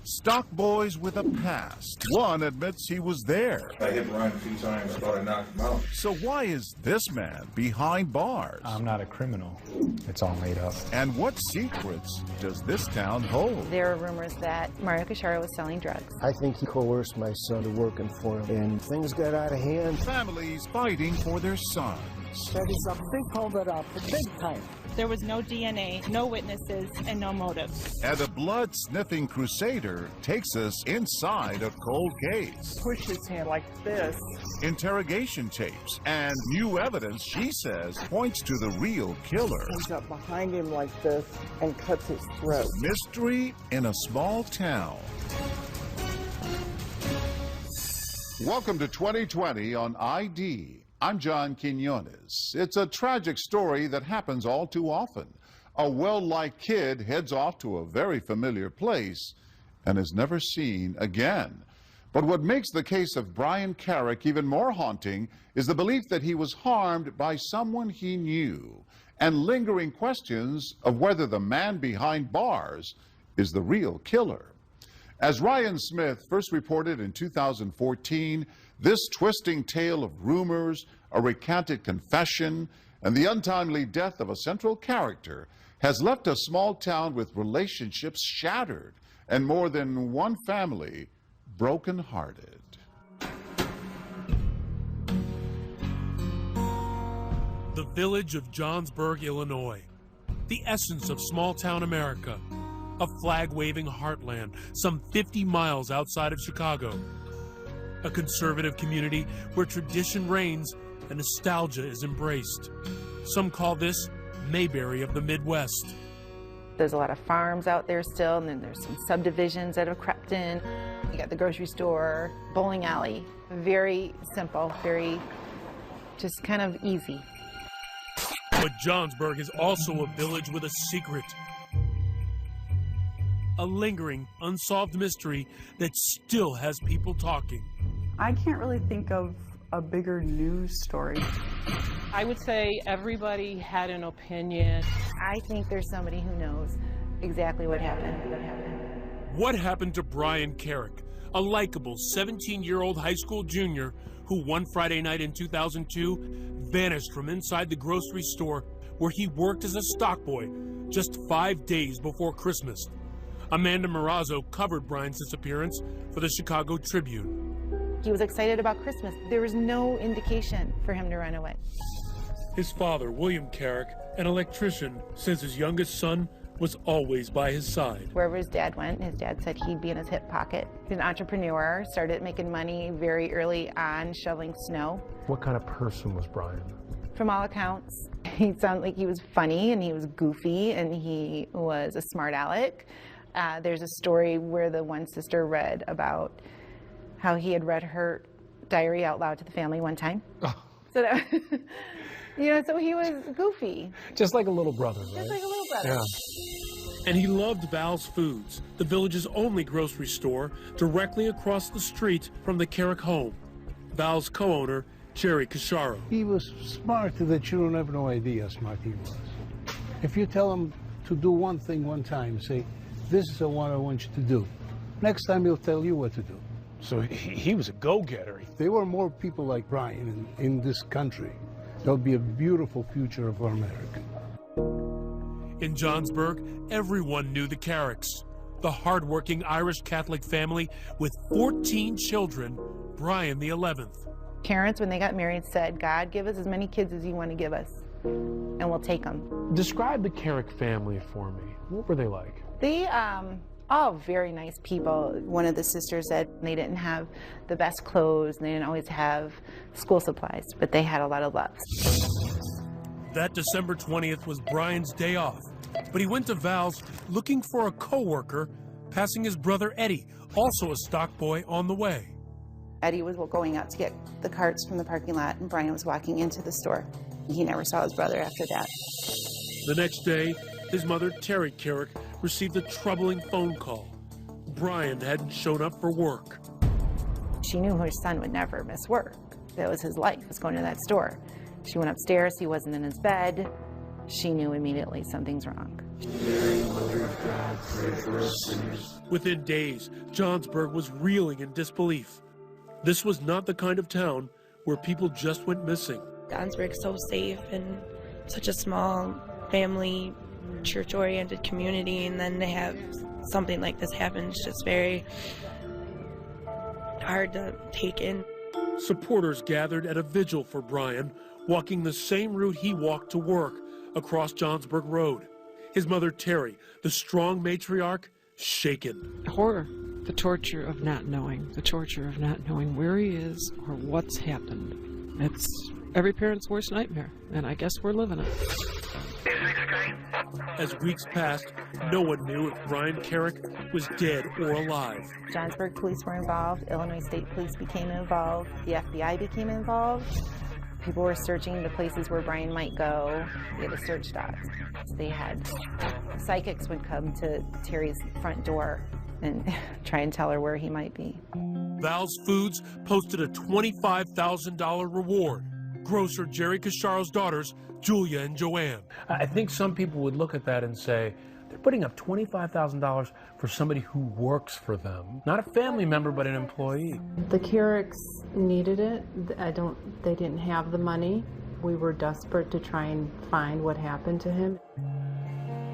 Stock boys with a past. One admits he was there. I hit Brian a few times. I thought I knocked him out. So why is this man behind bars? I'm not a criminal. It's all made up. And what secrets does this town hold? There are rumors that Mario Cacharo was selling drugs. I think he coerced my son to working for him, and things got out of hand. Families fighting for their sons. That is a big holdup, big time. There was no DNA, no witnesses, and no motive. And a blood-sniffing crusader takes us inside a cold case. Push his hand like this. Interrogation tapes and new evidence, she says, points to the real killer. Comes up behind him like this and cuts his throat. Mystery in a small town. Welcome to 2020 on ID. I'm John Quinones. It's a tragic story that happens all too often. A well-liked kid heads off to a very familiar place and is never seen again. But what makes the case of Brian Carrick even more haunting is the belief that he was harmed by someone he knew, and lingering questions of whether the man behind bars is the real killer. As Ryan Smith first reported in 2014, this twisting tale of rumors, a recanted confession, and the untimely death of a central character has left a small town with relationships shattered and more than one family broken-hearted. The village of Johnsburg, Illinois, the essence of small-town America, a flag-waving heartland some 50 miles outside of Chicago, a conservative community where tradition reigns and nostalgia is embraced. Some call this Mayberry of the Midwest. There's a lot of farms out there still, and then there's some subdivisions that have crept in. You got the grocery store, bowling alley. Very simple, very just kind of easy. But Johnsburg is also a village with a secret. A lingering, unsolved mystery that still has people talking. I can't really think of a bigger news story. I would say everybody had an opinion. I think there's somebody who knows exactly what happened. What happened to Brian Carrick, a likable 17-year-old high school junior who one Friday night in 2002 vanished from inside the grocery store where he worked as a stock boy just 5 days before Christmas? Amanda Marazzo covered Brian's disappearance for the Chicago Tribune. He was excited about Christmas. There was no indication for him to run away. His father, William Carrick, an electrician, says his youngest son was always by his side. Wherever his dad went, his dad said he'd be in his hip pocket. He's an entrepreneur, started making money very early on shoveling snow. What kind of person was Brian? From all accounts, he sounded like he was funny and he was goofy and he was a smart aleck. There's a story where the one sister read about how he had read her diary out loud to the family one time. Oh. So that, so he was goofy. Just like a little brother, right? Just like a little brother. Yeah. And he loved Val's Foods, the village's only grocery store, directly across the street from the Carrick home. Val's co-owner, Jerry Cacharo. He was smart that you don't have no idea how smart he was. If you tell him to do one thing one time, say, this is what I want you to do. Next time he'll tell you what to do. So he was a go-getter. If there were more people like Brian in this country, there'll be a beautiful future of our America. In Johnsburg, everyone knew the Carricks, the hardworking Irish Catholic family with 14 children, Brian the 11th. Parents, when they got married, said, God, give us as many kids as you want to give us, and we'll take them. Describe the Carrick family for me. What were they like? They, all very nice people. One of the sisters said they didn't have the best clothes, and they didn't always have school supplies, but they had a lot of love. That December 20th was Brian's day off, but he went to Val's looking for a co-worker, passing his brother Eddie, also a stock boy, on the way. Eddie was going out to get the carts from the parking lot, and Brian was walking into the store. He never saw his brother after that. The next day, his mother, Terry Carrick, received a troubling phone call. Brian hadn't shown up for work. She knew her son would never miss work. That was his life, was going to that store. She went upstairs, he wasn't in his bed. She knew immediately something's wrong. Mary, Mother of God, pray for us sinners, Within days, Johnsburg was reeling in disbelief. This was not the kind of town where people just went missing. Johnsburg's so safe and such a small family, church-oriented community, and then to have something like this happen is just very hard to take in. Supporters gathered at a vigil for Brian, walking the same route he walked to work, across Johnsburg Road. His mother, Terry, the strong matriarch, shaken. Horror, the torture of not knowing, where he is or what's happened. It's every parent's worst nightmare, and I guess we're living it. As weeks passed, no one knew if Brian Carrick was dead or alive. Johnsburg police were involved, Illinois State Police became involved, the FBI became involved. People were searching the places where Brian might go. We had a search dog. They had psychics would come to Terry's front door and try and tell her where he might be. Val's Foods posted a $25,000 reward. Grocer Jerry Casharo's daughters, Julia and Joanne. I think some people would look at that and say, they're putting up $25,000 for somebody who works for them. Not a family member, but an employee. The Carricks needed it. They didn't have the money. We were desperate to try and find what happened to him.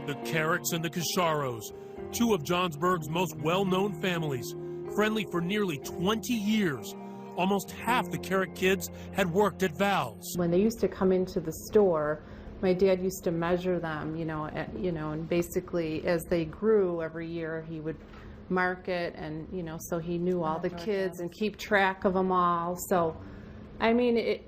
The Carricks and the Casharos, two of Johnsburg's most well-known families, friendly for nearly 20 years. Almost half the Carrick kids had worked at Val's. When they used to come into the store, my dad used to measure them, and basically as they grew every year, he would mark it, and so he knew all the kids and keep track of them all. So, I mean,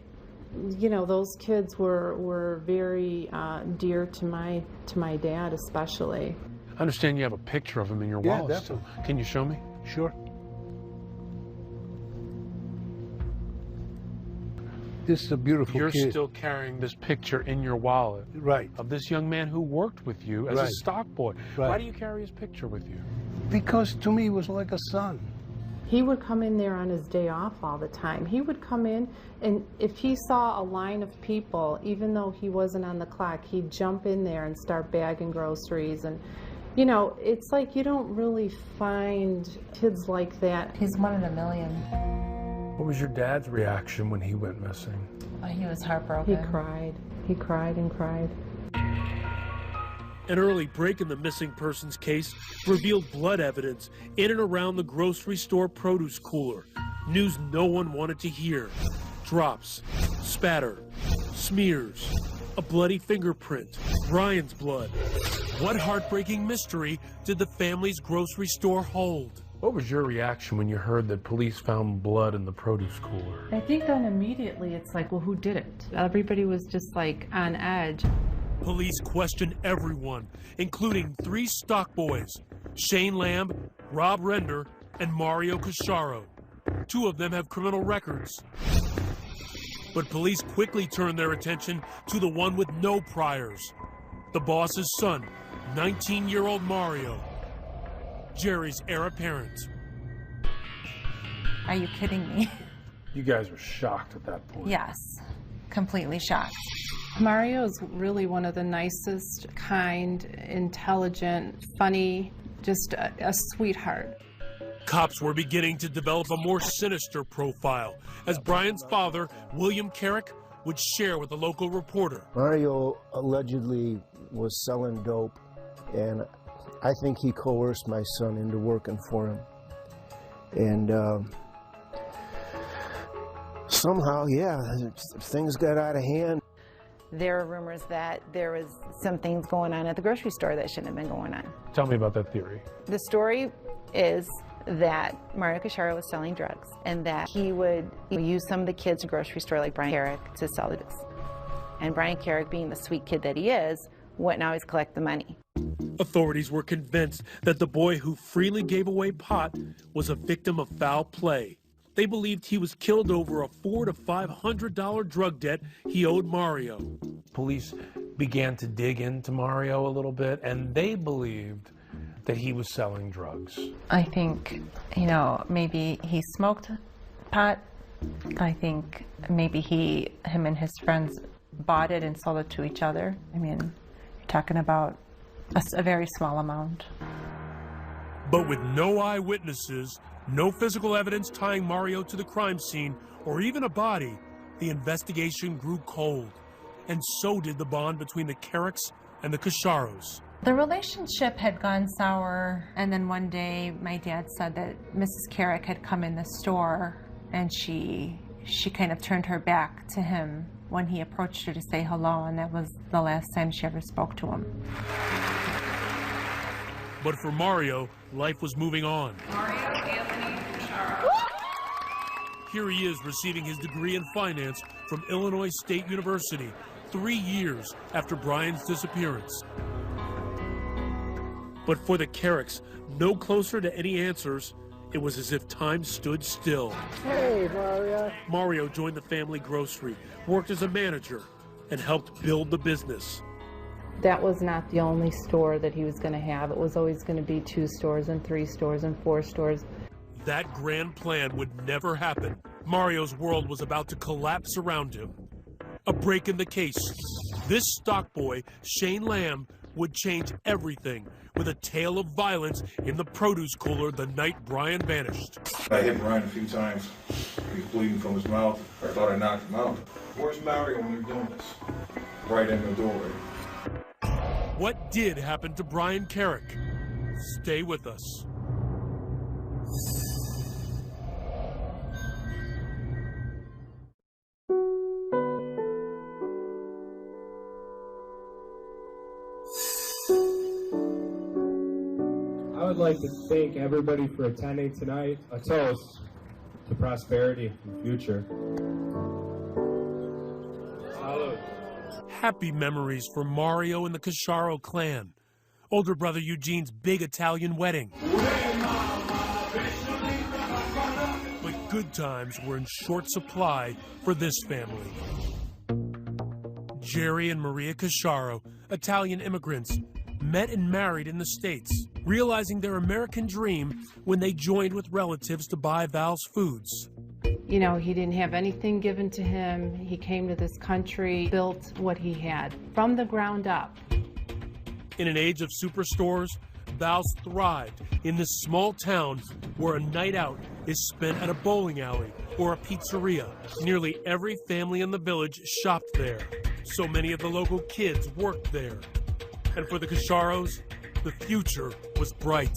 those kids were very dear to my dad, especially. I understand you have a picture of him in your wallet. Yeah, definitely. Can you show me? Sure. This is a beautiful You're kid. still carrying this picture in your wallet. Right. Of this young man who worked with you as a Right. stock boy. Right. Why do you carry his picture with you? Because to me, he was like a son. He would come in there on his day off all the time. He would come in, and if he saw a line of people, even though he wasn't on the clock, he'd jump in there and start bagging groceries. And, it's like you don't really find kids like that. He's one in a million. What was your dad's reaction when he went missing? He was heartbroken. He cried. He cried and cried. An early break in the missing persons case revealed blood evidence in and around the grocery store produce cooler. News no one wanted to hear. Drops, spatter, smears, a bloody fingerprint, Brian's blood. What heartbreaking mystery did the family's grocery store hold? What was your reaction when you heard that police found blood in the produce cooler? I think then immediately it's like, well, who did it? Everybody was just like on edge. Police questioned everyone, including 3 stock boys, Shane Lamb, Rob Render, and Mario Casharo. 2 of them have criminal records. But police quickly turned their attention to the one with no priors, the boss's son, 19-year-old Mario, Jerry's heir apparent. Are you kidding me? You guys were shocked at that point. Yes, completely shocked. Mario's really one of the nicest, kind, intelligent, funny, just a sweetheart. Cops were beginning to develop a more sinister profile as Brian's father, William Carrick, would share with a local reporter. Mario allegedly was selling dope, and I think he coerced my son into working for him. And somehow, things got out of hand. There are rumors that there was some things going on at the grocery store that shouldn't have been going on. Tell me about that theory. The story is that Mario Casharo was selling drugs and that he would use some of the kids at the grocery store like Brian Carrick to sell the drugs. And Brian Carrick, being the sweet kid that he is, wouldn't always collect the money. Authorities were convinced that the boy who freely gave away pot was a victim of foul play. They believed he was killed over a $400 to $500 drug debt he owed Mario. Police began to dig into Mario a little bit, and they believed that he was selling drugs. I think, maybe he smoked pot. I think maybe him and his friends bought it and sold it to each other. I mean, you're talking about a very small amount. But with no eyewitnesses, no physical evidence tying Mario to the crime scene, or even a body, the investigation grew cold. And so did the bond between the Carricks and the Casciaros. The relationship had gone sour, and then one day my dad said that Mrs. Carrick had come in the store, and she kind of turned her back to him when he approached her to say hello, and that was the last time she ever spoke to him. But for Mario, life was moving on. Mario Anthony Casciaro. Here he is receiving his degree in finance from Illinois State University 3 years after Brian's disappearance. But for the Carricks, no closer to any answers, it was as if time stood still. Hey, Mario. Mario joined the family grocery, worked as a manager, and helped build the business. That was not the only store that he was going to have. It was always going to be 2 stores and 3 stores and 4 stores. That grand plan would never happen. Mario's world was about to collapse around him. A break in the case. This stock boy, Shane Lamb, would change everything with a tale of violence in the produce cooler the night Brian vanished. I hit Brian a few times. He was bleeding from his mouth. I thought I knocked him out. Where's Mario when you're doing this? Right in the doorway. What did happen to Brian Carrick? Stay with us. I would like to thank everybody for attending tonight. A toast to prosperity and future. Salud. Happy memories for Mario and the Casciaro clan. Older brother Eugene's big Italian wedding. But good times were in short supply for this family. Jerry and Maria Casciaro, Italian immigrants, met and married in the States, realizing their American dream when they joined with relatives to buy Val's Foods. You know, he didn't have anything given to him. He came to this country, built what he had from the ground up. In an age of superstores, Val's thrived in this small town where a night out is spent at a bowling alley or a pizzeria. Nearly every family in the village shopped there. So many of the local kids worked there. And for the Casciaros, the future was bright.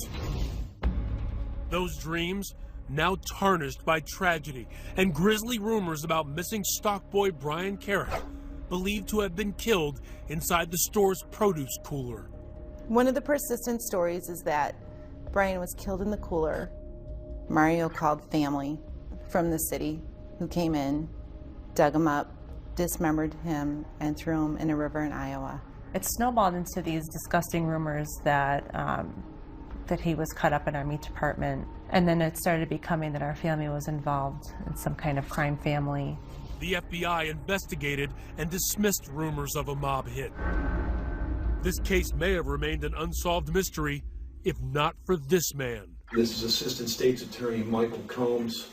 Those dreams now tarnished by tragedy and grisly rumors about missing stock boy Brian Carrick, believed to have been killed inside the store's produce cooler. One of the persistent stories is that Brian was killed in the cooler. Mario called family from the city who came in, dug him up, dismembered him, and threw him in a river in Iowa. It snowballed into these disgusting rumors that that he was cut up in our meat department, and then it started becoming that our family was involved in some kind of crime family. The FBI investigated and dismissed rumors of a mob hit. This case may have remained an unsolved mystery if not for this man. This is Assistant State's Attorney Michael Combs.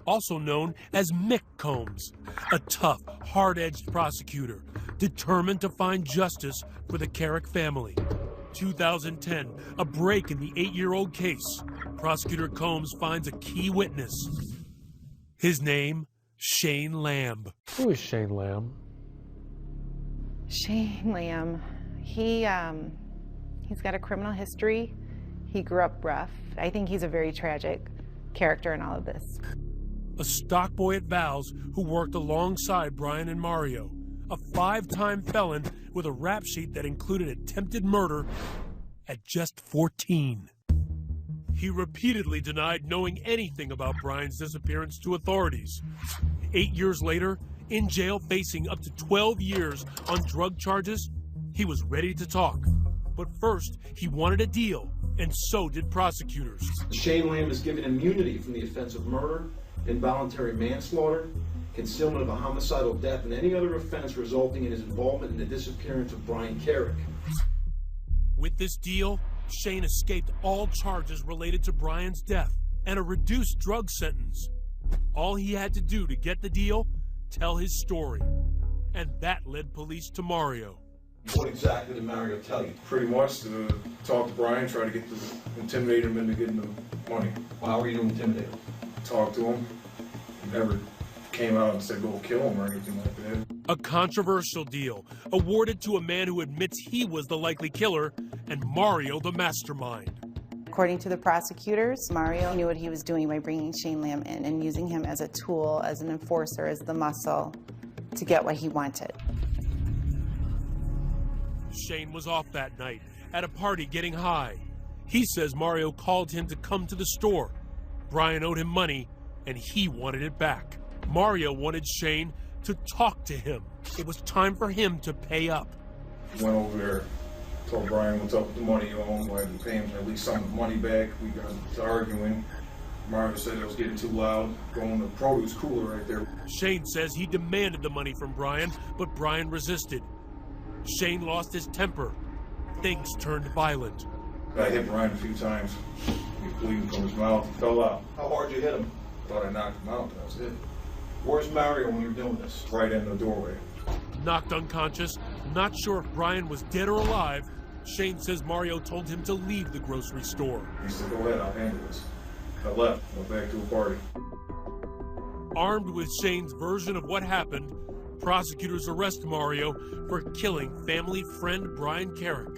Also known as Mick Combs, a tough, hard-edged prosecutor, determined to find justice for the Carrick family. 2010, a break in the 8-year-old case. Prosecutor Combs finds a key witness. His name, Shane Lamb. Who is Shane Lamb? Shane Lamb, he's got a criminal history. He grew up rough. I think he's a very tragic character in all of this. A stock boy at Val's who worked alongside Brian and Mario. A 5-time felon with a rap sheet that included attempted murder at just 14. He repeatedly denied knowing anything about Brian's disappearance to authorities. 8 years later, in jail facing up to 12 years on drug charges, he was ready to talk. But first, he wanted a deal, and so did prosecutors. Shane Lamb is given immunity from the offense of murder, involuntary manslaughter, concealment of a homicidal death, and any other offense resulting in his involvement in the disappearance of Brian Carrick. With this deal, Shane escaped all charges related to Brian's death and a reduced drug sentence. All he had to do to get the deal, tell his story. And that led police to Mario. What exactly did Mario tell you? Pretty much to talk to Brian, try to intimidate him into getting the money. Well, how were you to intimidate him? Talk to him. He never came out and said go kill him or anything like that. A controversial deal awarded to a man who admits he was the likely killer and Mario the mastermind. According to the prosecutors, Mario knew what he was doing by bringing Shane Lamb in and using him as a tool, as an enforcer, as the muscle to get what he wanted. Shane was off that night at a party getting high. He says Mario called him to come to the store. Brian owed him money and he wanted it back. Mario wanted Shane to talk to him. It was time for him to pay up. Went over there, told Brian what's up with the money you owe him, I had to pay him at least some of the money back. We got to arguing. Mario said it was getting too loud, going to the produce cooler right there. Shane says he demanded the money from Brian, but Brian resisted. Shane lost his temper. Things turned violent. I hit Brian a few times. He was bleeding from his mouth. He fell out. How hard you hit him? Thought I knocked him out. That was it. Where's Mario when you're doing this? Right in the doorway. Knocked unconscious, not sure if Brian was dead or alive, Shane says Mario told him to leave the grocery store. He said, go ahead, I'll handle this. I left, went back to a party. Armed with Shane's version of what happened, prosecutors arrest Mario for killing family friend Brian Carrick.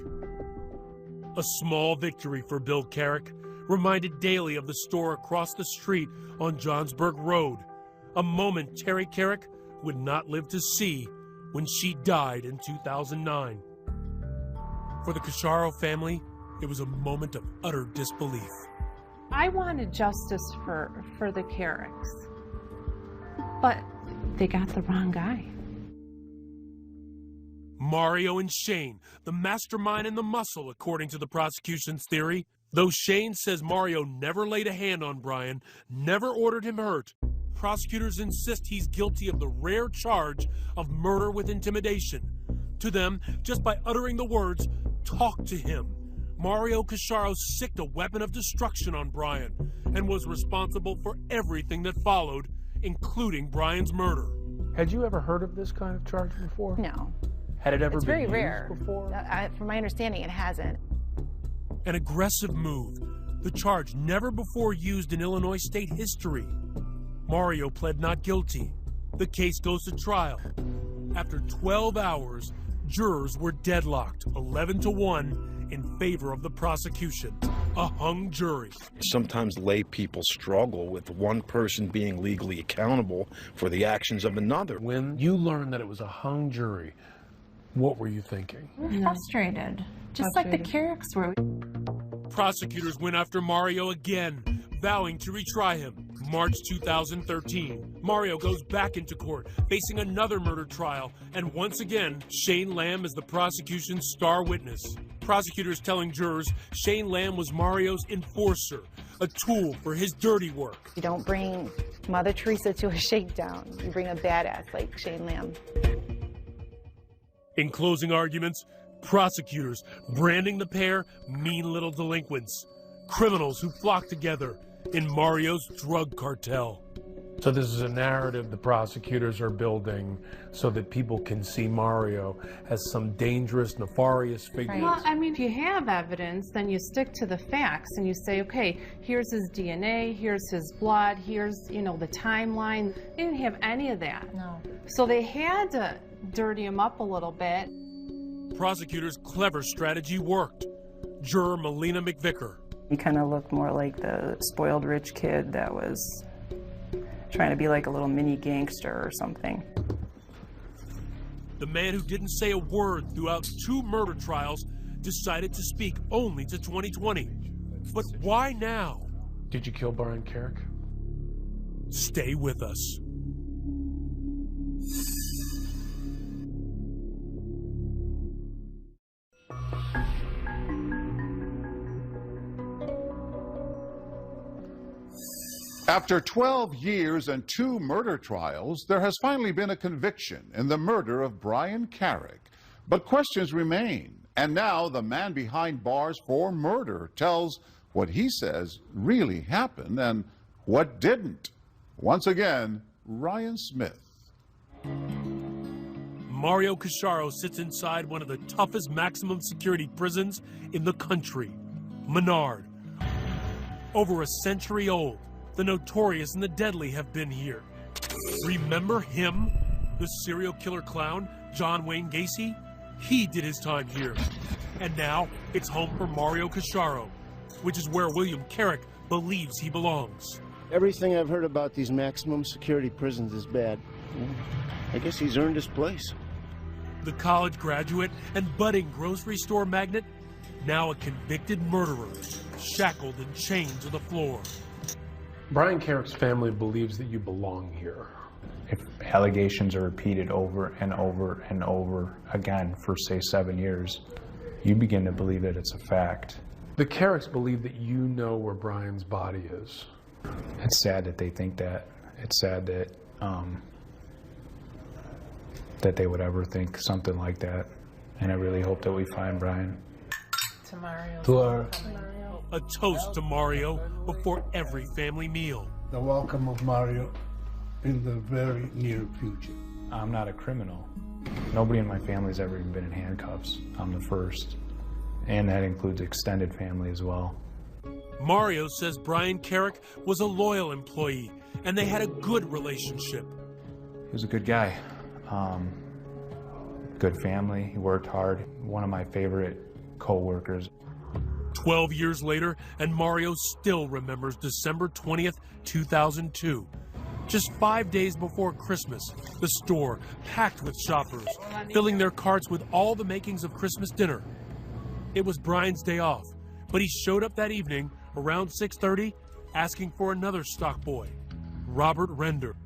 A small victory for Bill Carrick, reminded daily of the store across the street on Johnsburg Road, a moment Terry Carrick would not live to see when she died in 2009. For the Cacharo family, it was a moment of utter disbelief. I wanted justice for the Carricks, but they got the wrong guy. Mario and Shane, the mastermind and the muscle, according to the prosecution's theory. Though Shane says Mario never laid a hand on Brian, never ordered him hurt, prosecutors insist he's guilty of the rare charge of murder with intimidation. To them, just by uttering the words, "Talk to him," Mario Cacharo sicked a weapon of destruction on Brian and was responsible for everything that followed, including Brian's murder. Had you ever heard of this kind of charge before? No. Had it ever It's been very used rare. before? From my understanding, it hasn't. An aggressive move, the charge never before used in Illinois state history. Mario pled not guilty. The case goes to trial. After 12 hours, jurors were deadlocked, 11-1 in favor of the prosecution. A hung jury. Sometimes lay people struggle with one person being legally accountable for the actions of another. When you learned that it was a hung jury, what were you thinking? Frustrated, just like the Carricks were. Prosecutors went after Mario again, vowing to retry him. March 2013, Mario goes back into court, facing another murder trial, and once again, Shane Lamb is the prosecution's star witness. Prosecutors telling jurors Shane Lamb was Mario's enforcer, a tool for his dirty work. You don't bring Mother Teresa to a shakedown. You bring a badass like Shane Lamb. In closing arguments, prosecutors branding the pair mean little delinquents, criminals who flock together in Mario's drug cartel. So this is a narrative the prosecutors are building so that people can see Mario as some dangerous, nefarious figure. Well, I mean, if you have evidence, then you stick to the facts and you say, okay, here's his DNA, here's his blood, here's, the timeline. They didn't have any of that. No. So they had to dirty him up a little bit. Prosecutors' clever strategy worked. Juror Melina McVicker. He kind of looked more like the spoiled rich kid that was trying to be like a little mini gangster or something. The man who didn't say a word throughout 2 murder trials decided to speak only to 2020. But why now? Did you kill Brian Carrick? Stay with us. After 12 years and 2 murder trials, there has finally been a conviction in the murder of Brian Carrick. But questions remain. And now the man behind bars for murder tells what he says really happened and what didn't. Once again, Ryan Smith. Mario Casciaro sits inside one of the toughest maximum security prisons in the country, Menard. Over a century old, the notorious and the deadly have been here. Remember him? The serial killer clown, John Wayne Gacy? He did his time here. And now, it's home for Mario Casciaro, which is where William Carrick believes he belongs. Everything I've heard about these maximum security prisons is bad. I guess he's earned his place. The college graduate and budding grocery store magnate, now a convicted murderer, shackled and chained to the floor. Brian Carrick's family believes that you belong here. If allegations are repeated over and over and over again for, say, 7 years, you begin to believe that it's a fact. The Carricks believe that you know where Brian's body is. It's sad that they think that. It's sad that that they would ever think something like that. And I really hope that we find Brian. A toast to Mario before every family meal. The welcome of Mario in the very near future. I'm not a criminal. Nobody in my family's ever even been in handcuffs. I'm the first. And that includes extended family as well. Mario says Brian Carrick was a loyal employee and they had a good relationship. He was a good guy. Good family. He worked hard. One of my favorite co-workers. 12 years later, and Mario still remembers December 20th, 2002. Just 5 days before Christmas, the store packed with shoppers, filling their carts with all the makings of Christmas dinner. It was Brian's day off, but he showed up that evening around 6:30 asking for another stock boy, Robert Render.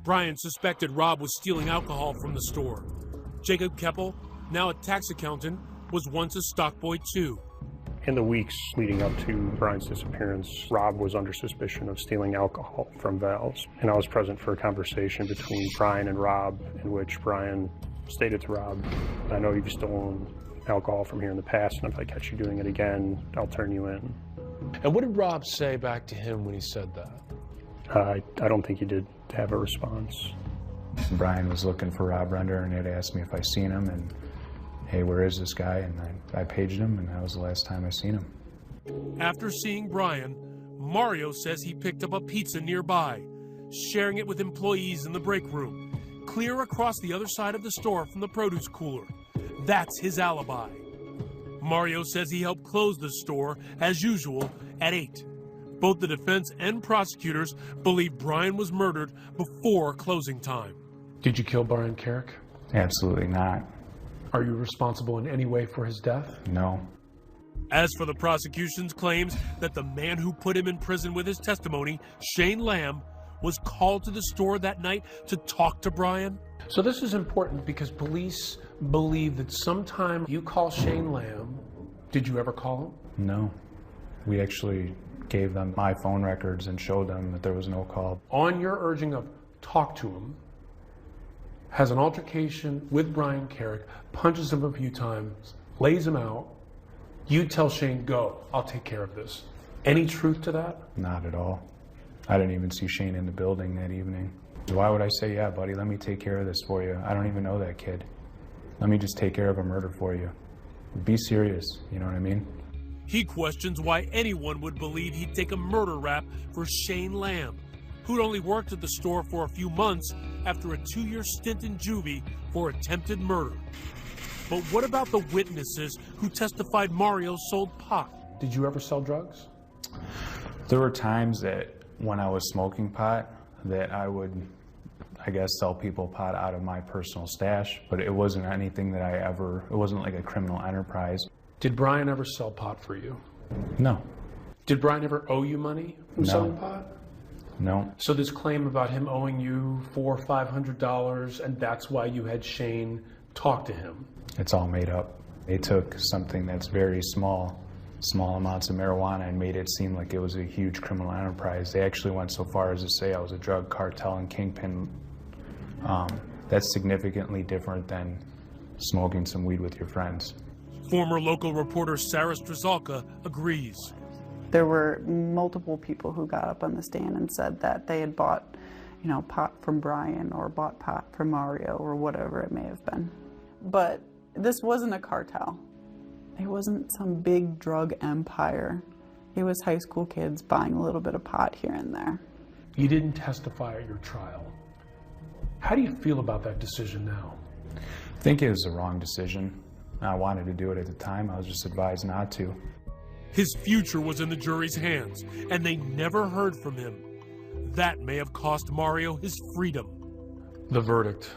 Brian suspected Rob was stealing alcohol from the store. Jacob Keppel, now a tax accountant, was once a stock boy too. In the weeks leading up to Brian's disappearance, Rob was under suspicion of stealing alcohol from Val's. And I was present for a conversation between Brian and Rob in which Brian stated to Rob, I know you've stolen alcohol from here in the past, and if I catch you doing it again, I'll turn you in. And what did Rob say back to him when he said that? I don't think he did have a response. Brian was looking for Rob Render and had asked me if I seen him, and hey, where is this guy? And I paged him, and that was the last time I seen him. After seeing Brian, Mario says he picked up a pizza nearby, sharing it with employees in the break room, clear across the other side of the store from the produce cooler. That's his alibi. Mario says he helped close the store, as usual, at 8. Both the defense and prosecutors believe Brian was murdered before closing time. Did you kill Brian Carrick? Absolutely not. Are you responsible in any way for his death? No. As for the prosecution's claims that the man who put him in prison with his testimony, Shane Lamb, was called to the store that night to talk to Brian. So this is important because police believe that sometime you call Shane Lamb. Did you ever call him? No. We actually gave them my phone records and showed them that there was no call. On your urging of talk to him, has an altercation with Brian Carrick, punches him a few times, lays him out. You tell Shane, go, I'll take care of this. Any truth to that? Not at all. I didn't even see Shane in the building that evening. Why would I say, yeah, buddy, let me take care of this for you? I don't even know that kid. Let me just take care of a murder for you. Be serious, you know what I mean? He questions why anyone would believe he'd take a murder rap for Shane Lamb, who'd only worked at the store for a few months after a 2-year stint in juvie for attempted murder. But what about the witnesses who testified Mario sold pot? Did you ever sell drugs? There were times that when I was smoking pot that I would, I guess, sell people pot out of my personal stash, but it wasn't anything that it wasn't like a criminal enterprise. Did Brian ever sell pot for you? No. Did Brian ever owe you money from selling pot? No. So this claim about him owing you $400 or $500, and that's why you had Shane talk to him? It's all made up. They took something that's very small amounts of marijuana and made it seem like it was a huge criminal enterprise. They actually went so far as to say I was a drug cartel and kingpin. That's significantly different than smoking some weed with your friends. Former local reporter Sarah Strzelka agrees. There were multiple people who got up on the stand and said that they had bought, pot from Brian or bought pot from Mario or whatever it may have been. but this wasn't a cartel. It wasn't some big drug empire. It was high school kids buying a little bit of pot here and there. You didn't testify at your trial. How do you feel about that decision now? I think it was the wrong decision. I wanted to do it at the time. I was just advised not to. His future was in the jury's hands, and they never heard from him. That may have cost Mario his freedom. The verdict.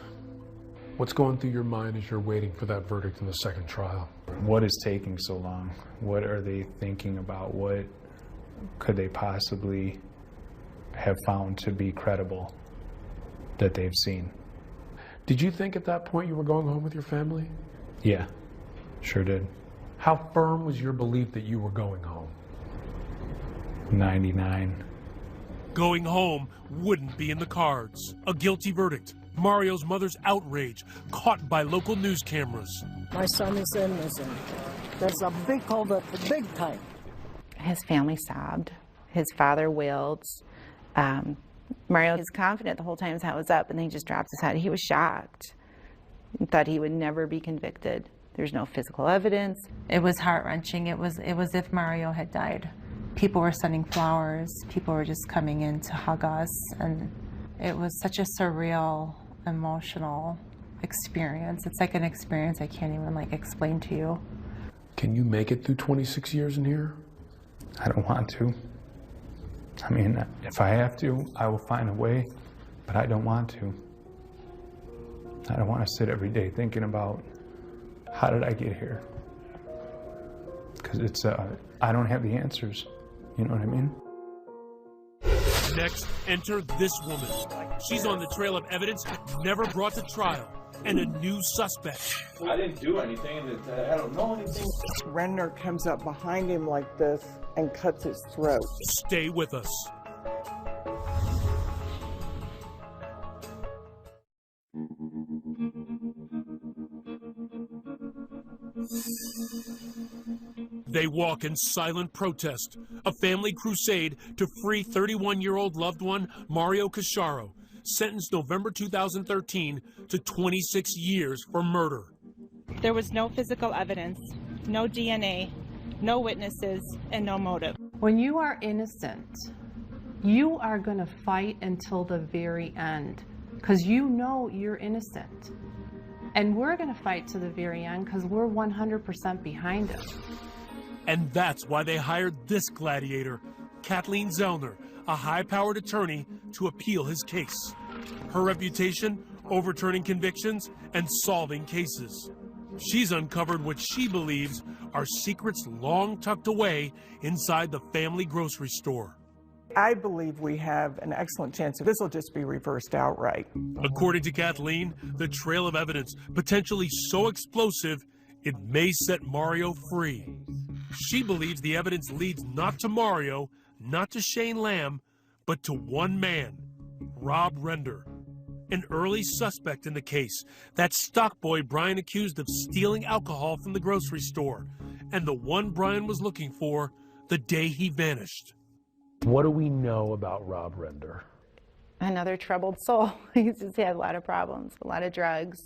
What's going through your mind as you're waiting for that verdict in the second trial? What is taking so long? What are they thinking about? What could they possibly have found to be credible that they've seen? Did you think at that point you were going home with your family? Yeah, sure did. How firm was your belief that you were going home? 99. Going home wouldn't be in the cards. A guilty verdict. Mario's mother's outrage, caught by local news cameras. My son is innocent. There's a big holdup, big time. His family sobbed. His father wailed. Mario is confident the whole time his hat was up, and then he just drops his head. He was shocked. He thought he would never be convicted. There's no physical evidence. It was heart-wrenching. It was if Mario had died. People were sending flowers. People were just coming in to hug us, and it was such a surreal, emotional experience. It's like an experience I can't even explain to you. Can you make it through 26 years in here? I don't want to. I mean, if I have to, I will find a way, but I don't want to. I don't want to sit every day thinking about how did I get here? Because I don't have the answers. You know what I mean? Next, enter this woman. She's on the trail of evidence never brought to trial, and a new suspect. I didn't do anything, and I don't know anything. Renner comes up behind him like this and cuts his throat. Stay with us. They walk in silent protest, a family crusade to free 31-year-old loved one Mario Casciaro, sentenced November 2013 to 26 years for murder. There was no physical evidence, no DNA, no witnesses, and no motive. When you are innocent, you are going to fight until the very end because you know you're innocent. And we're going to fight to the very end because we're 100% behind him. And that's why they hired this gladiator, Kathleen Zellner, a high-powered attorney, to appeal his case. Her reputation, overturning convictions and solving cases. She's uncovered what she believes are secrets long tucked away inside the family grocery store. I believe we have an excellent chance this will just be reversed outright. According to Kathleen, the trail of evidence, potentially so explosive, it may set Mario free. She believes the evidence leads not to Mario, not to Shane Lamb, but to one man, Rob Render, an early suspect in the case, that stock boy Brian accused of stealing alcohol from the grocery store, and the one Brian was looking for the day he vanished. What do we know about Rob Render? Another troubled soul. He's just had a lot of problems, a lot of drugs.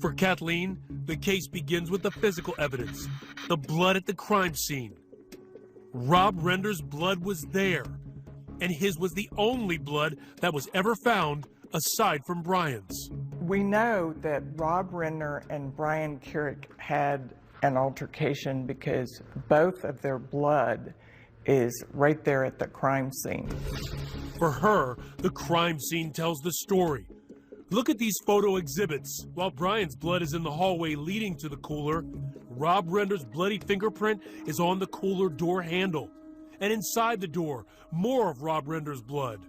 For Kathleen, the case begins with the physical evidence, the blood at the crime scene. Rob Render's blood was there, and his was the only blood that was ever found aside from Brian's. We know that Rob Renner and Brian Carrick had an altercation because both of their blood is right there at the crime scene. For her, the crime scene tells the story. Look at these photo exhibits. While Brian's blood is in the hallway leading to the cooler, Rob Render's bloody fingerprint is on the cooler door handle. And inside the door, more of Rob Render's blood.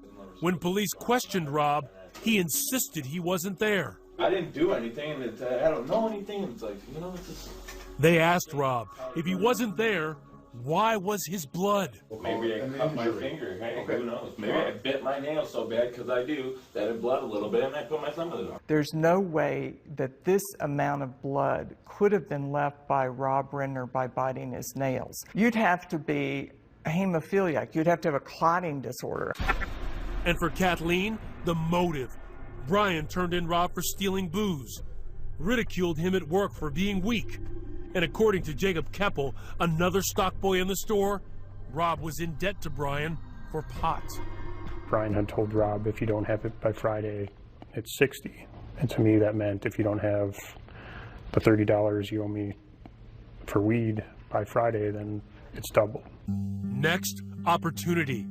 When police questioned Rob, he insisted he wasn't there. I didn't do anything, and I don't know anything. It's like, it's just... They asked Rob, if he wasn't there, why was his blood? Maybe I cut my finger. Hey, who knows? Maybe I bit my nail so bad because I do that it bled a little bit, and I put my thumb in the door. There's no way that this amount of blood could have been left by Rob Renner by biting his nails. You'd have to be a hemophiliac. You'd have to have a clotting disorder. And for Kathleen, the motive. Brian turned in Rob for stealing booze. ridiculed him at work for being weak. And according to Jacob Keppel, another stock boy in the store, Rob was in debt to Brian for pot. Brian had told Rob, if you don't have it by Friday, it's $60. And to me, that meant if you don't have the $30 you owe me for weed by Friday, then it's double. Next, opportunity.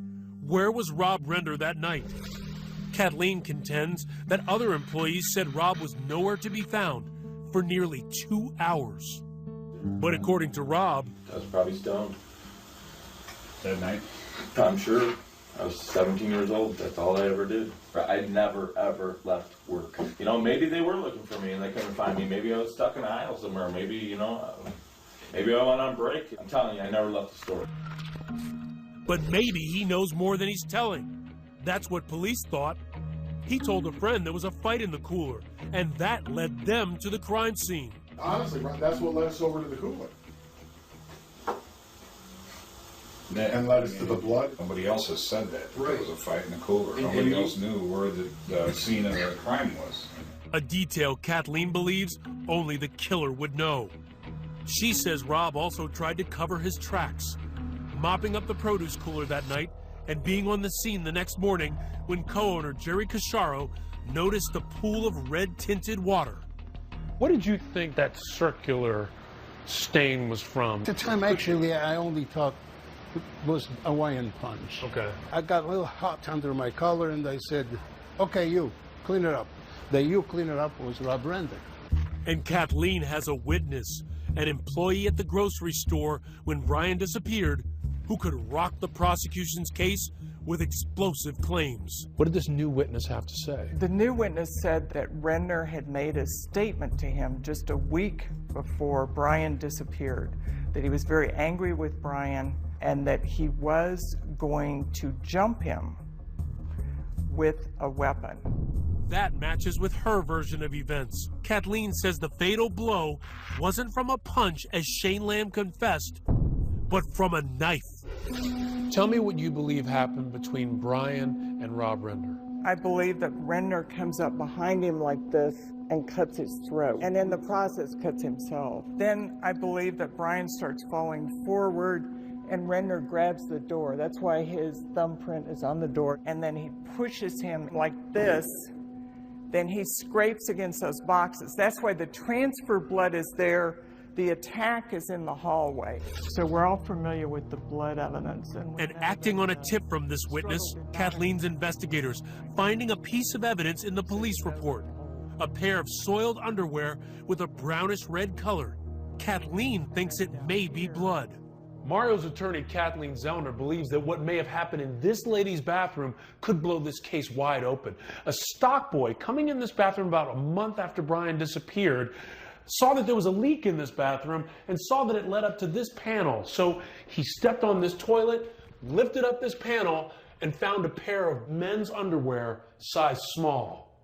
Where was Rob Render that night? Kathleen contends that other employees said Rob was nowhere to be found for nearly 2 hours. But according to Rob, I was probably stoned. That night? I'm sure. I was 17 years old. That's all I ever did. I never, ever left work. You know, maybe they were looking for me and they couldn't find me. Maybe I was stuck in an aisle somewhere. Maybe, you know, maybe I went on break. I'm telling you, I never left the store. But maybe he knows more than he's telling. That's what police thought. He told a friend there was a fight in the cooler, and that led them to the crime scene. Honestly, that's what led us over to the cooler. And led us to the blood. Nobody else has said that. Right. There was a fight in the cooler. Nobody else knew where the scene of the crime was. A detail Kathleen believes only the killer would know. She says Rob also tried to cover his tracks, mopping up the produce cooler that night and being on the scene the next morning when co-owner Jerry Casharo noticed a pool of red-tinted water. What did you think that circular stain was from? At the time, actually, I only thought it was Hawaiian punch. Okay. I got a little hot under my collar, and I said, okay, you, clean it up. The you clean it up was Rob Render. And Kathleen has a witness, an employee at the grocery store when Brian disappeared, who could rock the prosecution's case with explosive claims. What did this new witness have to say? The new witness said that Render had made a statement to him just a week before Brian disappeared, that he was very angry with Brian and that he was going to jump him with a weapon. That matches with her version of events. Kathleen says the fatal blow wasn't from a punch, as Shane Lamb confessed, but from a knife. Tell me what you believe happened between Brian and Rob Render. I believe that Render comes up behind him like this and cuts his throat, and in the process cuts himself. Then I believe that Brian starts falling forward and Render grabs the door. That's why his thumbprint is on the door. And then he pushes him like this. Then he scrapes against those boxes. That's why the transfer blood is there. The attack is in the hallway. So we're all familiar with the blood evidence. And acting on a tip from this witness, Kathleen's investigators finding a piece of evidence in the police report, a pair of soiled underwear with a brownish red color. Kathleen thinks it may be blood. Mario's attorney, Kathleen Zellner, believes that what may have happened in this lady's bathroom could blow this case wide open. A stock boy coming in this bathroom about a month after Brian disappeared saw that there was a leak in this bathroom and saw that it led up to this panel. So he stepped on this toilet, lifted up this panel, and found a pair of men's underwear size small.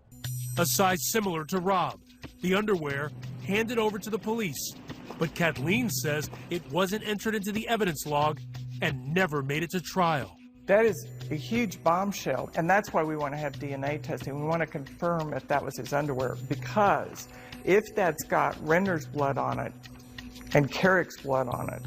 A size similar to Rob. The underwear handed over to the police. But Kathleen says it wasn't entered into the evidence log and never made it to trial. That is a huge bombshell, and that's why we want to have DNA testing. We want to confirm if that was his underwear, because if that's got Render's blood on it and Carrick's blood on it,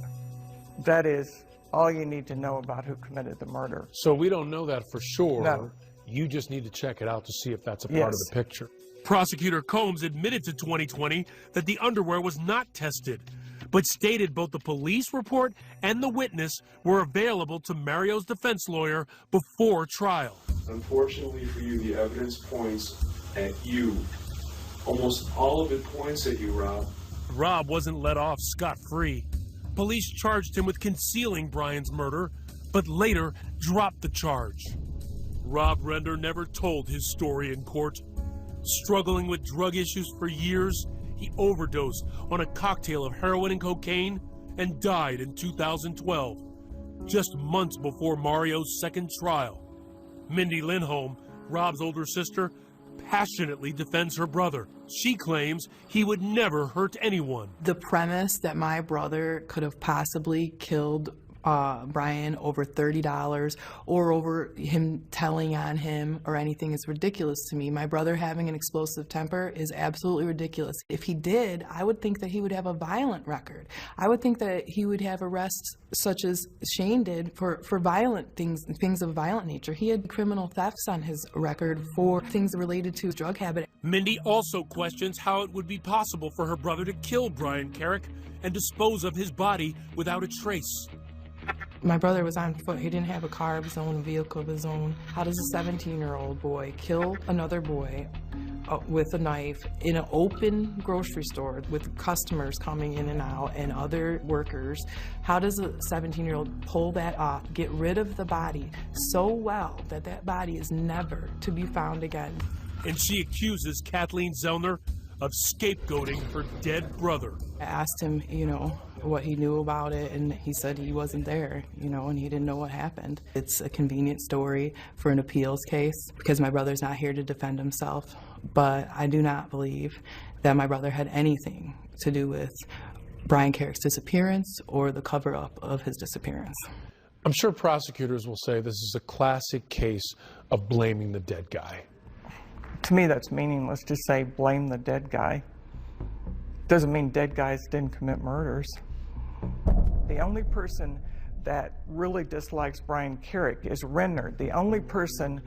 that is all you need to know about who committed the murder. So we don't know that for sure. No. You just need to check it out to see if that's a part of the picture. Prosecutor Combs admitted to 2020 that the underwear was not tested, but stated both the police report and the witness were available to Mario's defense lawyer before trial. Unfortunately for you, the evidence points at you. Almost all of it points at you, Rob. Rob wasn't let off scot-free. Police charged him with concealing Brian's murder, but later dropped the charge. Rob Render never told his story in court. Struggling with drug issues for years, he overdosed on a cocktail of heroin and cocaine and died in 2012, just months before Mario's second trial. Mindy Lindholm, Rob's older sister, passionately defends her brother. She claims he would never hurt anyone. The premise that my brother could have possibly killed Brian over $30 or over him telling on him or anything is ridiculous to me. My brother having an explosive temper is absolutely ridiculous. If he did, I would think that he would have a violent record. I would think that he would have arrests such as Shane did for violent things of violent nature. He had criminal thefts on his record for things related to his drug habit. Mindy also questions how it would be possible for her brother to kill Brian Carrick and dispose of his body without a trace. My brother was on foot. He didn't have a car of his own, a vehicle of his own. How does a 17-year-old boy kill another boy with a knife in an open grocery store with customers coming in and out and other workers? How does a 17-year-old pull that off, get rid of the body so well that that body is never to be found again? And she accuses Kathleen Zellner of scapegoating her dead brother. I asked him, what he knew about it, and he said he wasn't there, and he didn't know what happened. It's a convenient story for an appeals case because my brother's not here to defend himself, but I do not believe that my brother had anything to do with Brian Carrick's disappearance or the cover-up of his disappearance. I'm sure prosecutors will say this is a classic case of blaming the dead guy. To me, that's meaningless to say blame the dead guy. Doesn't mean dead guys didn't commit murders. The only person that really dislikes Brian Carrick is Renner. The only person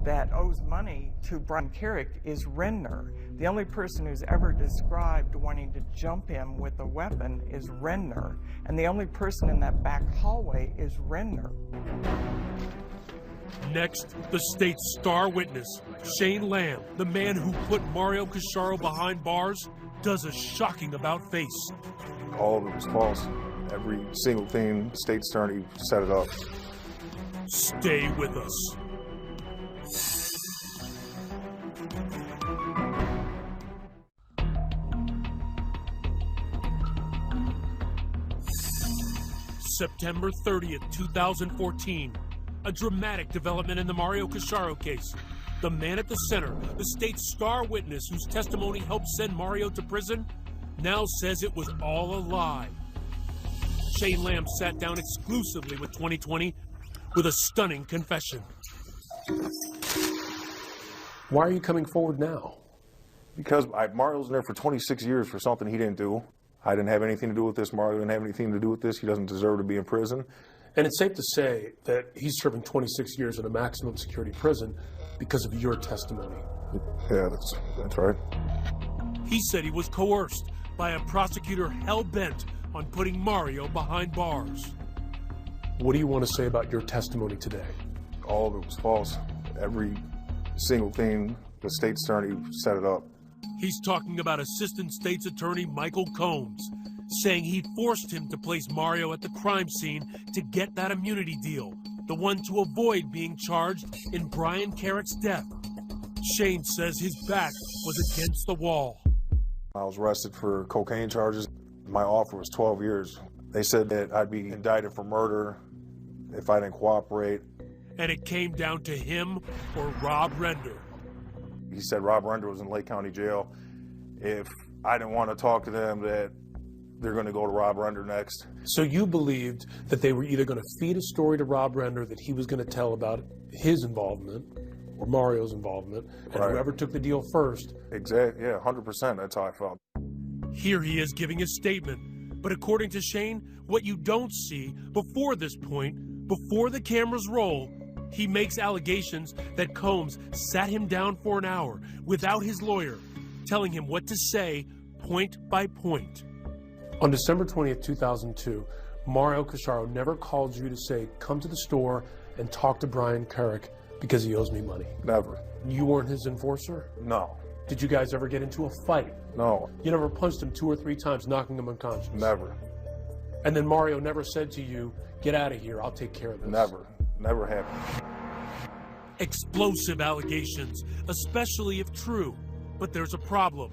that owes money to Brian Carrick is Renner. The only person who's ever described wanting to jump him with a weapon is Renner. And the only person in that back hallway is Renner. Next, the state's star witness, Shane Lamb, the man who put Mario Casciaro behind bars, does a shocking about-face. All of it was false. Every single thing the state's attorney set it up. Stay with us. September 30th, 2014. A dramatic development in the Mario Casciaro case. The man at the center, the state's star witness whose testimony helped send Mario to prison, now says it was all a lie. Shane Lamb sat down exclusively with 2020 with a stunning confession. Why are you coming forward now? Because Mario's in there for 26 years for something he didn't do. I didn't have anything to do with this. Mario didn't have anything to do with this. He doesn't deserve to be in prison. And it's safe to say that he's serving 26 years in a maximum security prison because of your testimony. Yeah, that's right. He said he was coerced by a prosecutor hell-bent on putting Mario behind bars. What do you want to say about your testimony today? All of it was false. Every single thing, the state's attorney set it up. He's talking about Assistant State's Attorney Michael Combs, saying he forced him to place Mario at the crime scene to get that immunity deal, the one to avoid being charged in Brian Carrick's death. Shane says his back was against the wall. I was arrested for cocaine charges. My offer was 12 years. They said that I'd be indicted for murder if I didn't cooperate. And it came down to him or Rob Render. He said Rob Render was in Lake County Jail. If I didn't want to talk to them, that they're going to go to Rob Render next. So you believed that they were either going to feed a story to Rob Render that he was going to tell about his involvement or Mario's involvement, and right. Whoever took the deal first. Exactly, yeah, 100%, that's how I felt. Here he is giving a statement, but according to Shane, what you don't see before this point, before the cameras roll, he makes allegations that Combs sat him down for an hour without his lawyer, telling him what to say point by point. On December 20th, 2002, Mario Casciaro never called you to say, come to the store and talk to Brian Carrick because he owes me money. Never. You weren't his enforcer? No. Did you guys ever get into a fight? No. You never punched him 2 or 3 times, knocking him unconscious? Never. And then Mario never said to you, get out of here, I'll take care of this? Never. Never happened. Explosive allegations, especially if true. But there's a problem.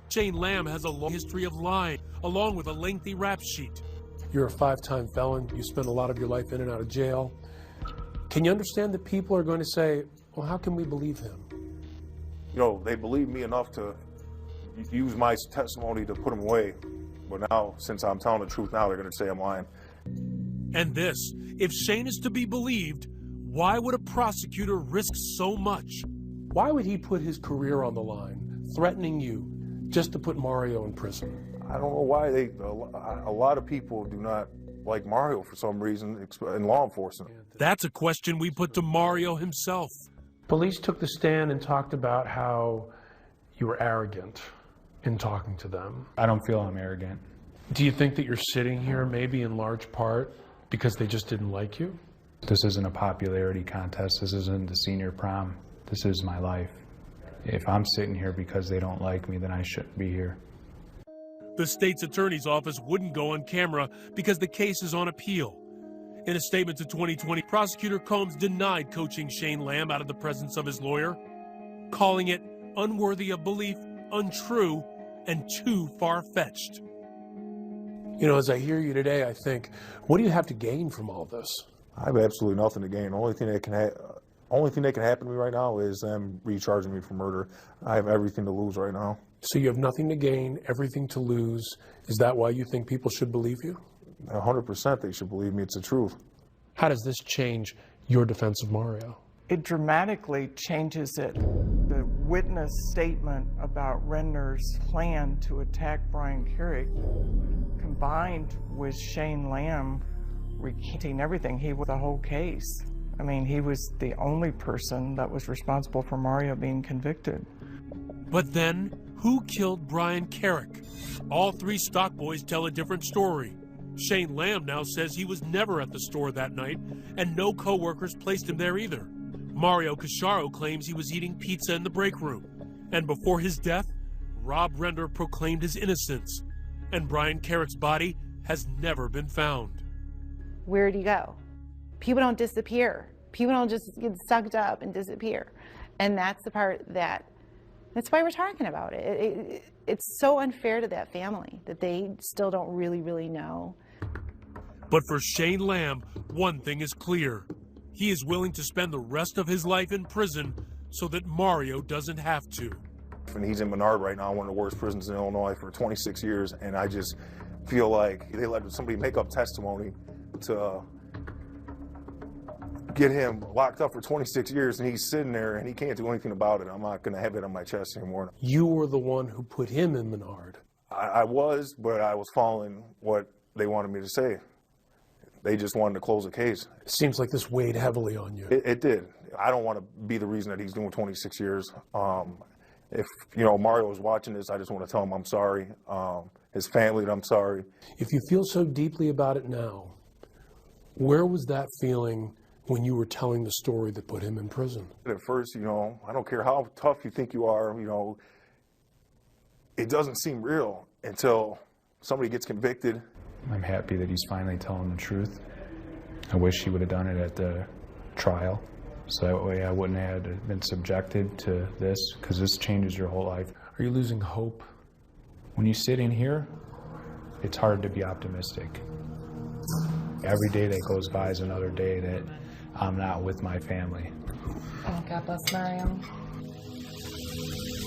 Shane Lamb has a long history of lying, along with a lengthy rap sheet. You're a 5-time felon. You spend a lot of your life in and out of jail. Can you understand that people are going to say, well, how can we believe him? You know, they believe me enough to use my testimony to put him away. But now, since I'm telling the truth now, they're going to say I'm lying. And this, if Shane is to be believed, why would a prosecutor risk so much? Why would he put his career on the line, threatening you, just to put Mario in prison? I don't know why a lot of people do not like Mario for some reason in law enforcement. That's a question we put to Mario himself. Police took the stand and talked about how you were arrogant in talking to them. I don't feel I'm arrogant. Do you think that you're sitting here maybe in large part because they just didn't like you? This isn't a popularity contest. This isn't the senior prom. This is my life. If I'm sitting here because they don't like me, then I shouldn't be here. The state's attorney's office wouldn't go on camera because the case is on appeal. In a statement to 2020, Prosecutor Combs denied coaching Shane Lamb out of the presence of his lawyer, calling it unworthy of belief, untrue, and too far-fetced. You know, as I hear you today, I think, what do you have to gain from all this? I have absolutely nothing to gain. The only thing that can happen to me right now is them recharging me for murder. I have everything to lose right now. So you have nothing to gain, everything to lose. Is that why you think people should believe you? 100% they should believe me. It's the truth. How does this change your defense of Mario? It dramatically changes it. The witness statement about Renner's plan to attack Brian Carrick, combined with Shane Lamb recanting everything, he was the whole case. I mean, he was the only person that was responsible for Mario being convicted. But then, who killed Brian Carrick? All three stock boys tell a different story. Shane Lamb now says he was never at the store that night, and no co-workers placed him there either. Mario Casciaro claims he was eating pizza in the break room. And before his death, Rob Renner proclaimed his innocence. And Brian Carrick's body has never been found. Where'd he go? People don't disappear. People don't just get sucked up and disappear. And that's the part that's why we're talking about it. It's so unfair to that family that they still don't really know. But for Shane Lamb, one thing is clear. He is willing to spend the rest of his life in prison so that Mario doesn't have to. And he's in Menard right now, one of the worst prisons in Illinois, for 26 years, and I just feel like they let somebody make up testimony to get him locked up for 26 years, and he's sitting there and he can't do anything about it. I'm not going to have it on my chest anymore. You were the one who put him in Menard. I was, but I was following what they wanted me to say. They just wanted to close the case. It seems like this weighed heavily on you. It did. I don't want to be the reason that he's doing 26 years. If, you know, Mario is watching this, I just want to tell him I'm sorry. His family, I'm sorry. If you feel so deeply about it now, where was that feeling when you were telling the story that put him in prison? At first, you know, I don't care how tough you think you are, you know, it doesn't seem real until somebody gets convicted. I'm happy that he's finally telling the truth. I wish he would have done it at the trial, so that way I wouldn't have been subjected to this, because this changes your whole life. Are you losing hope? When you sit in here, it's hard to be optimistic. Every day that goes by is another day that I'm not with my family. Oh, God bless Mario.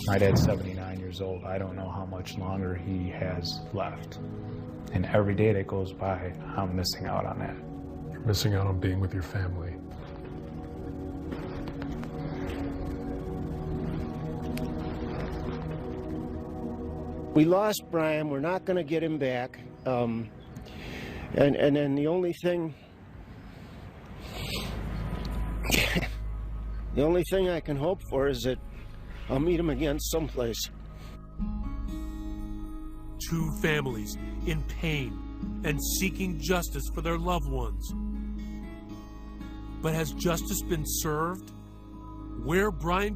My dad's 79 years old. I don't know how much longer he has left. And every day that goes by, I'm missing out on that. You're missing out on being with your family. We lost Brian. We're not going to get him back. And then the only thing I can hope for is that I'll meet him again someplace. Two families in pain and seeking justice for their loved ones. But has justice been served? Where Brian